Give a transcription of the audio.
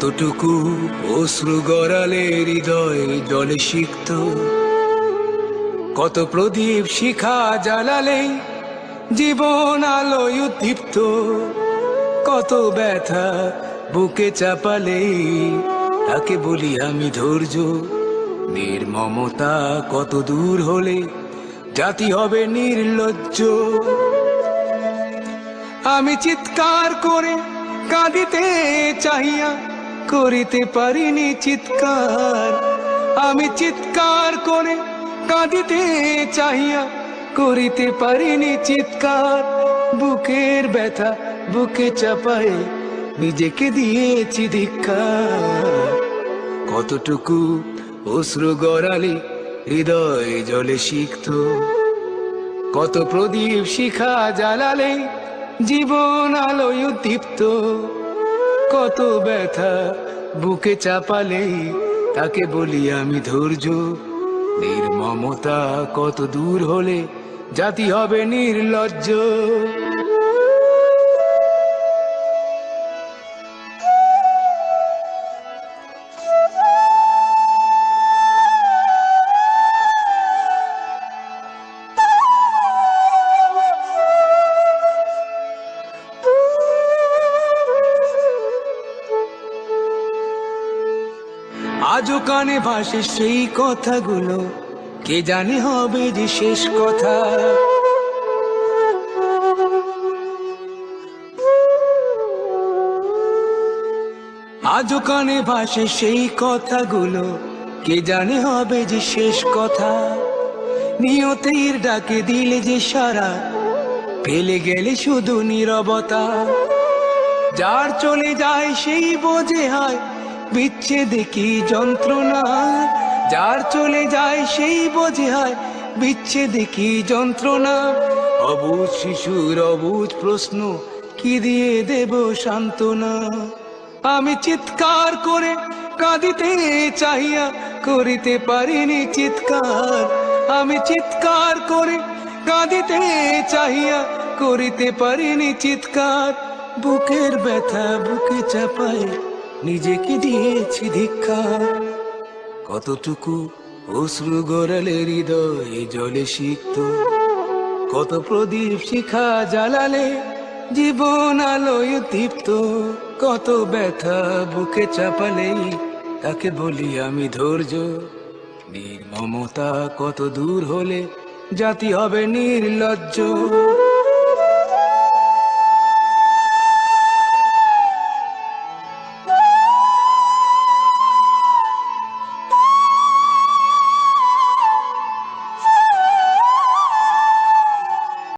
কতটুকু অশ্রু গড়ালে হৃদয় জলে সিক্ত, কত প্রদীপ শিখা জ্বালালে জীবন আলোয় উদ্দীপ্ত, কত ব্যথা বুকে চাপালে তাকে বলি আমি ধৈর্য। নির্মমতা কত দূর হলে জাতি হবে নির্লজ্জ। আমি চিৎকার করে কাঁদিতে চাহিয়া করিতে পারিনি চিৎকার। আমি চিৎকার করে কাঁদিতে চাহিয়া করিতে পারিনি চিৎকার। বুকের ব্যথা বুকে চাপায় নিজেকে দিয়েছি ধিক্কার। কতটুকু অশ্রু গড়ালে হৃদয় জলে সিক্ত, কত প্রদীপ শিখা জ্বালালে জীবন আলোয় উদ্দীপ্ত, কত ব্যথা বুকে চাপালে তাকে বলি আমি ধৈর্য। নির্মমতা কত দূর হলে জাতি হবে নির্লজ্জ। আজও কানে ভাসে সেই কথাগুলো, কে জানে হবে যে শেষ কথা। আজও কানে ভাসে সেই কথাগুলো, কে জানে হবে যে শেষ কথা। নিয়তির ডাকে দিলে যে সারা, ফেলে গেলে শুধু নীরবতা। যার চলে যায় সেই বোঝে হয় বিচ্ছেদে কি যন্ত্রণা। যার চলে যায় সেই বোঝে হয় বিচ্ছেদে কি যন্ত্রণা। অবুঝ শিশুর অবুঝ প্রশ্ন, কি দিয়ে দেব সান্ত্বনা। আমি চিৎকার করে কাঁদিতে চাহিয়া করিতে পারিনি চিৎকার। আমি চিৎকার করে কাঁদিতে চাহিয়া করিতে পারিনি চিৎকার। বুকের ব্যথা বুকে চাপায় নিজেকে দিয়েছি ধিক্কার। কতটুকু অশ্রু গড়ালে হৃদয় জলে সিক্ত, কত প্রদীপ শিখা জ্বালালে জীবন আলোয় দীপ্ত, কত ব্যথা বুকে চাপালে তাকে বলি আমি ধৈর্য। নির্মমতা কত দূর হলে জাতি হবে নির্লজ্জ।